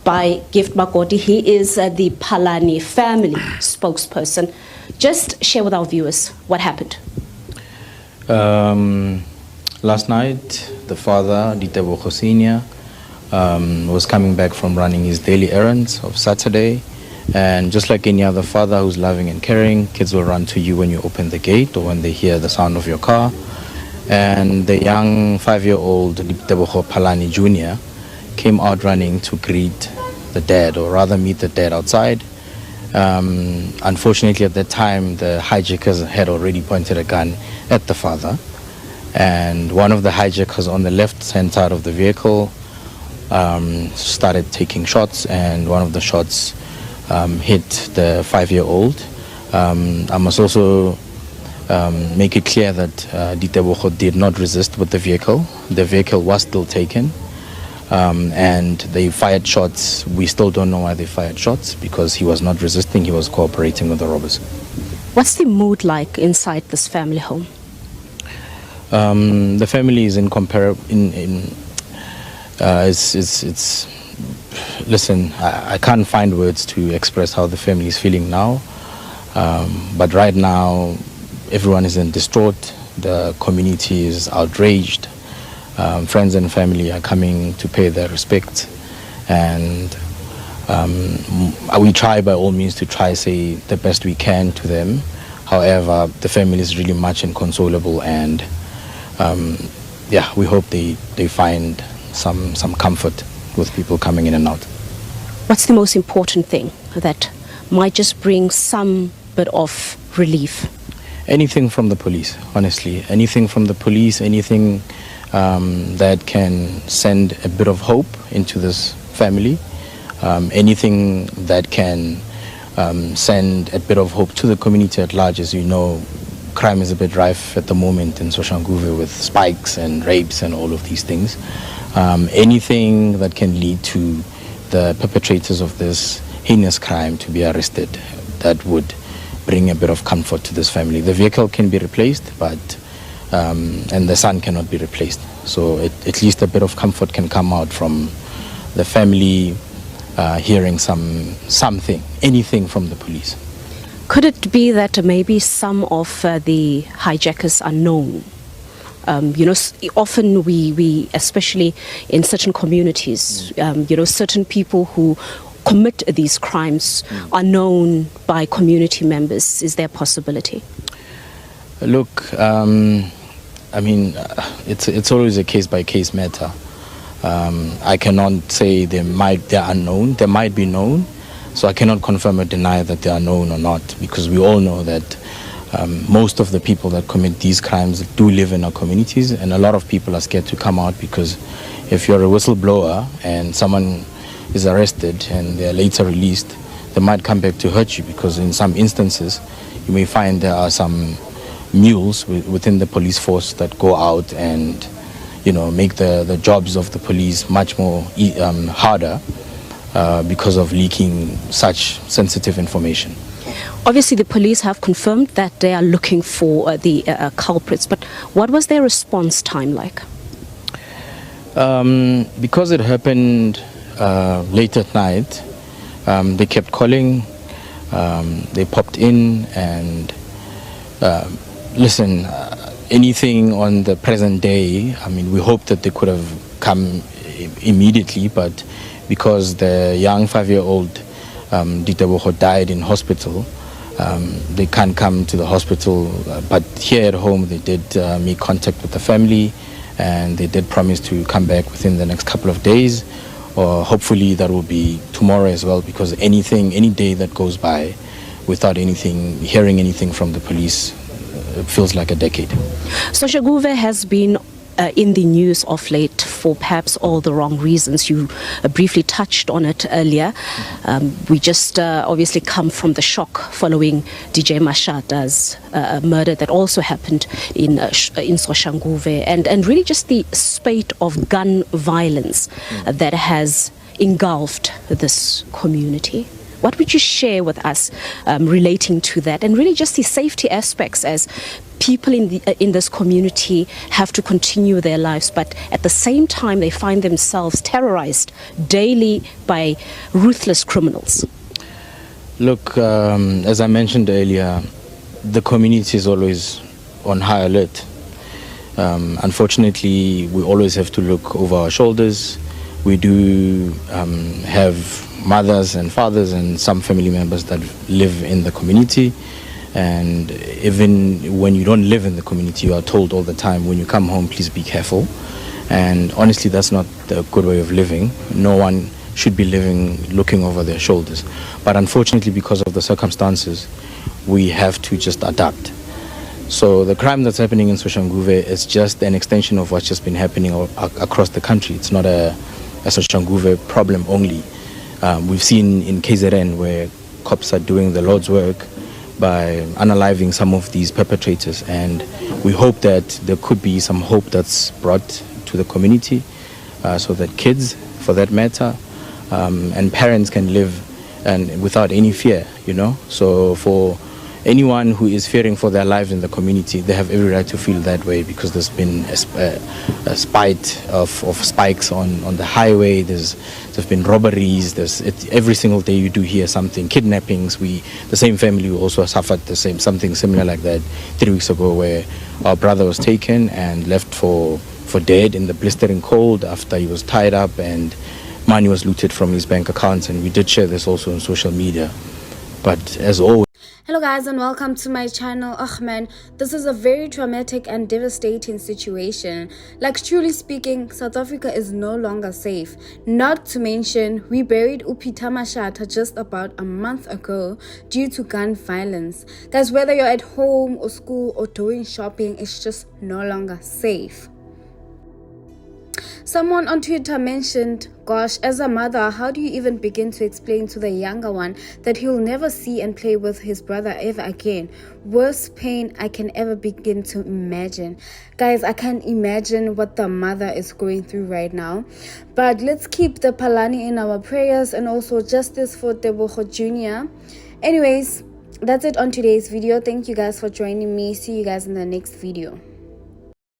By Gift Makoti. He is the Palani family spokesperson. Just share with our viewers what happened. Last night, the father, Ditebogo Senior, was coming back from running his daily errands of Saturday. And just like any other father who's loving and caring, kids will run to you when you open the gate or when they hear the sound of your car. And the young 5-year-old Ditebogo Palani Jr. came out running to greet the dad, or rather meet the dad outside. Unfortunately, at that time, the hijackers had already pointed a gun at the father. And one of the hijackers on the left-hand side of the vehicle started taking shots, and one of the shots hit the 5-year-old. I must also make it clear that Ditebogo did not resist with the vehicle. The vehicle was still taken. And they fired shots. We still don't know why they fired shots, because he was not resisting, he was cooperating with the robbers. What's the mood like inside this family home? The family is listen, I can't find words to express how the family is feeling now. But right now, everyone is in distraught. The community is outraged. Friends and family are coming to pay their respects, and we try by all means to try say the best we can to them. However, the family is really much inconsolable, and we hope they find some comfort with people coming in and out. What's the most important thing that might just bring some bit of relief? Anything from the police, honestly. Anything from the police, anything that can send a bit of hope into this family, anything that can send a bit of hope to the community at large. As you know, crime is a bit rife at the moment in Soshanguve with spikes and rapes and all of these things. Anything that can lead to the perpetrators of this heinous crime to be arrested, that would bring a bit of comfort to this family. The vehicle can be replaced, but and the son cannot be replaced. So at least a bit of comfort can come out from the family hearing something, anything from the police. Could it be that maybe some of the hijackers are known? Often we, especially in certain communities, certain people who commit these crimes are known by community members. Is there a possibility? Look, it's always a case-by-case matter. I cannot say they are unknown. They might be known, so I cannot confirm or deny that they are known or not, because we all know that most of the people that commit these crimes do live in our communities, and a lot of people are scared to come out, because if you're a whistleblower and someone is arrested and they're later released, they might come back to hurt you, because in some instances you may find there are some mules within the police force that go out and make the jobs of the police much more harder because of leaking such sensitive information. Obviously the police have confirmed that they are looking for the culprits, but what was their response time like? Because it happened late at night, they kept calling, they popped in, and listen, anything on the present day, we hope that they could have come immediately, but because the young 5-year-old Ditebogo died in hospital, they can't come to the hospital. But here at home, they did make contact with the family, and they did promise to come back within the next couple of days, or hopefully that will be tomorrow as well, because any day that goes by without hearing anything from the police, it feels like a decade. Soshanguve has been in the news of late for perhaps all the wrong reasons. You briefly touched on it earlier. We just obviously come from the shock following DJ Mashada's murder that also happened in Soshanguve, and really just the spate of gun violence that has engulfed this community. What would you share with us relating to that, and really just the safety aspects as people in this community have to continue their lives, but at the same time they find themselves terrorized daily by ruthless criminals? Look, as I mentioned earlier, the community is always on high alert. Unfortunately, we always have to look over our shoulders. We do have mothers and fathers and some family members that live in the community. And even when you don't live in the community, you are told all the time, when you come home, please be careful. And honestly, that's not a good way of living. No one should be living looking over their shoulders. But unfortunately, because of the circumstances, we have to just adapt. So the crime that's happening in Soshanguve is just an extension of what's just been happening across the country. It's not a Soshanguve problem only. We've seen in KZN where cops are doing the Lord's work by unaliving some of these perpetrators, and we hope that there could be some hope that's brought to the community, so that kids, for that matter, and parents can live and without any fear, you know. So for anyone who is fearing for their lives in the community, they have every right to feel that way, because there's been a spite of spikes on the highway. There's been robberies. Every single day you do hear something, kidnappings. The same family who also suffered something similar like that 3 weeks ago, where our brother was taken and left for dead in the blistering cold after he was tied up and money was looted from his bank accounts. And we did share this also on social media. But as always, hello guys, and welcome to my channel. Man, this is a very traumatic and devastating situation. Like, truly speaking, South Africa is no longer safe. Not to mention, we buried Upita Mashata just about a month ago due to gun violence. Guys, whether you're at home or school or doing shopping, it's just no longer safe. Someone on Twitter mentioned, gosh, as a mother, how do you even begin to explain to the younger one that he'll never see and play with his brother ever again? Worst pain I can ever begin to imagine. Guys, I can't imagine what the mother is going through right now. But let's keep the Palani in our prayers, and also justice for Ditebogo Jr. Anyways, that's it on today's video. Thank you guys for joining me. See you guys in the next video.